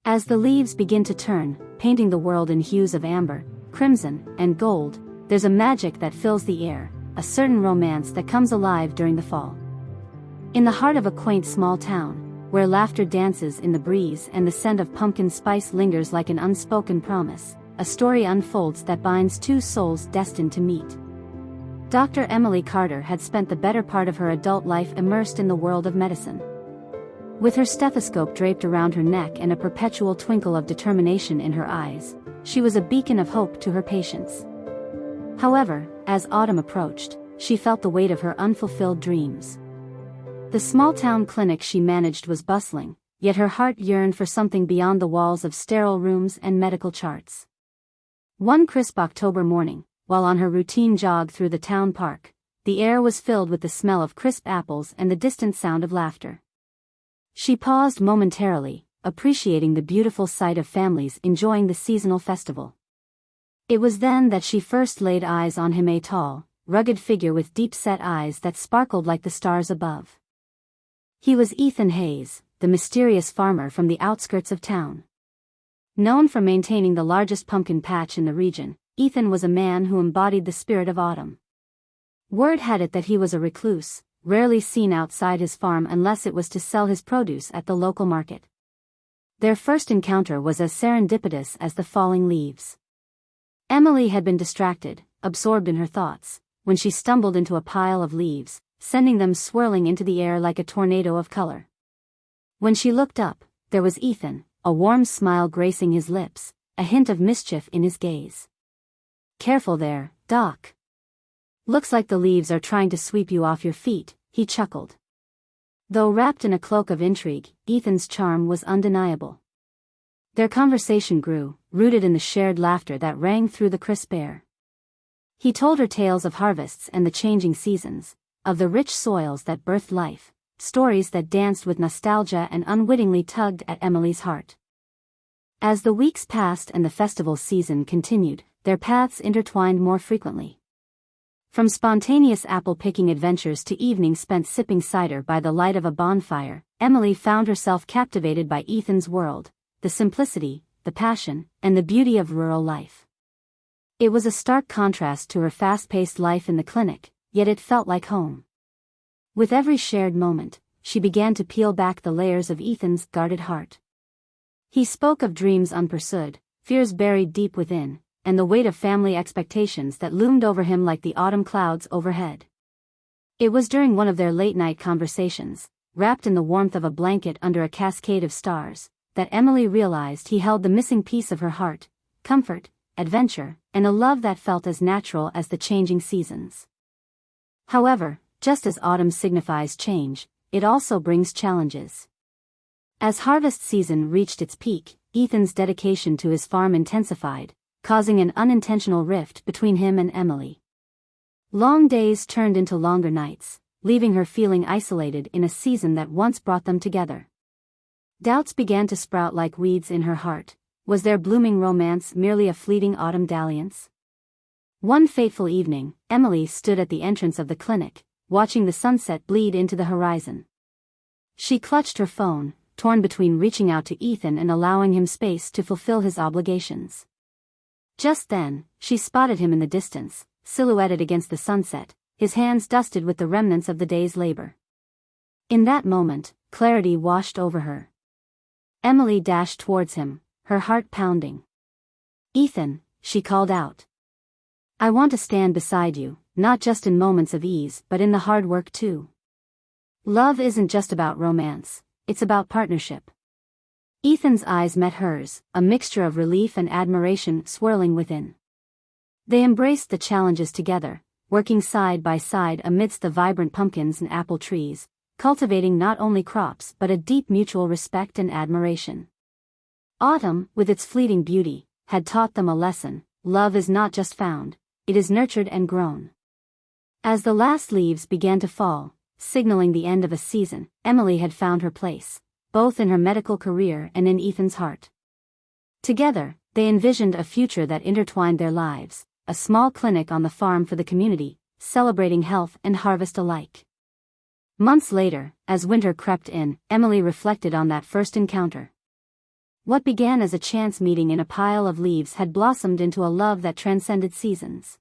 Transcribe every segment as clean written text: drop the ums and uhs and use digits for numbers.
As the leaves begin to turn, painting the world in hues of amber, crimson, and gold, there's a magic that fills the air, a certain romance that comes alive during the fall. In the heart of a quaint small town, where laughter dances in the breeze and the scent of pumpkin spice lingers like an unspoken promise, a story unfolds that binds two souls destined to meet. Dr. Emily Carter had spent the better part of her adult life immersed in the world of medicine. With her stethoscope draped around her neck and a perpetual twinkle of determination in her eyes, she was a beacon of hope to her patients. However, as autumn approached, she felt the weight of her unfulfilled dreams. The small-town clinic she managed was bustling, yet her heart yearned for something beyond the walls of sterile rooms and medical charts. One crisp October morning, while on her routine jog through the town park, the air was filled with the smell of crisp apples and the distant sound of laughter. She paused momentarily, appreciating the beautiful sight of families enjoying the seasonal festival. It was then that she first laid eyes on him, a tall, rugged figure with deep-set eyes that sparkled like the stars above. He was Ethan Hayes, the mysterious farmer from the outskirts of town. Known for maintaining the largest pumpkin patch in the region, Ethan was a man who embodied the spirit of autumn. Word had it that he was a recluse, rarely seen outside his farm unless it was to sell his produce at the local market. Their first encounter was as serendipitous as the falling leaves. Emily had been distracted, absorbed in her thoughts, when she stumbled into a pile of leaves, sending them swirling into the air like a tornado of color. When she looked up, there was Ethan, a warm smile gracing his lips, a hint of mischief in his gaze. "Careful there, Doc. Looks like the leaves are trying to sweep you off your feet," he chuckled. Though wrapped in a cloak of intrigue, Ethan's charm was undeniable. Their conversation grew, rooted in the shared laughter that rang through the crisp air. He told her tales of harvests and the changing seasons, of the rich soils that birthed life, stories that danced with nostalgia and unwittingly tugged at Emily's heart. As the weeks passed and the festival season continued, their paths intertwined more frequently. From spontaneous apple-picking adventures to evenings spent sipping cider by the light of a bonfire, Emily found herself captivated by Ethan's world, the simplicity, the passion, and the beauty of rural life. It was a stark contrast to her fast-paced life in the clinic, yet it felt like home. With every shared moment, she began to peel back the layers of Ethan's guarded heart. He spoke of dreams unpursued, fears buried deep within, and the weight of family expectations that loomed over him like the autumn clouds overhead. It was during one of their late-night conversations, wrapped in the warmth of a blanket under a cascade of stars, that Emily realized he held the missing piece of her heart: comfort, adventure, and a love that felt as natural as the changing seasons. However, just as autumn signifies change, it also brings challenges. As harvest season reached its peak, Ethan's dedication to his farm intensified, causing an unintentional rift between him and Emily. Long days turned into longer nights, leaving her feeling isolated in a season that once brought them together. Doubts began to sprout like weeds in her heart. Was their blooming romance merely a fleeting autumn dalliance? One fateful evening, Emily stood at the entrance of the clinic, watching the sunset bleed into the horizon. She clutched her phone, torn between reaching out to Ethan and allowing him space to fulfill his obligations. Just then, she spotted him in the distance, silhouetted against the sunset, his hands dusted with the remnants of the day's labor. In that moment, clarity washed over her. Emily dashed towards him, her heart pounding. "Ethan," she called out. "I want to stand beside you, not just in moments of ease but in the hard work too. Love isn't just about romance, it's about partnership." Ethan's eyes met hers, a mixture of relief and admiration swirling within. They embraced the challenges together, working side by side amidst the vibrant pumpkins and apple trees, cultivating not only crops but a deep mutual respect and admiration. Autumn, with its fleeting beauty, had taught them a lesson: love is not just found, it is nurtured and grown. As the last leaves began to fall, signaling the end of a season, Emily had found her place, both in her medical career and in Ethan's heart. Together, they envisioned a future that intertwined their lives, a small clinic on the farm for the community, celebrating health and harvest alike. Months later, as winter crept in, Emily reflected on that first encounter. What began as a chance meeting in a pile of leaves had blossomed into a love that transcended seasons.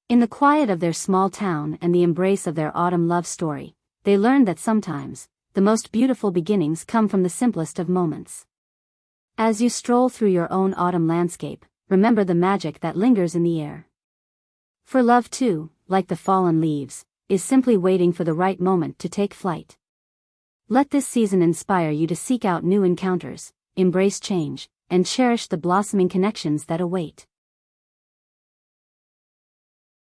In the quiet of their small town and the embrace of their autumn love story, they learned that sometimes, the most beautiful beginnings come from the simplest of moments. As you stroll through your own autumn landscape, remember the magic that lingers in the air. For love too, like the fallen leaves, is simply waiting for the right moment to take flight. Let this season inspire you to seek out new encounters, embrace change, and cherish the blossoming connections that await.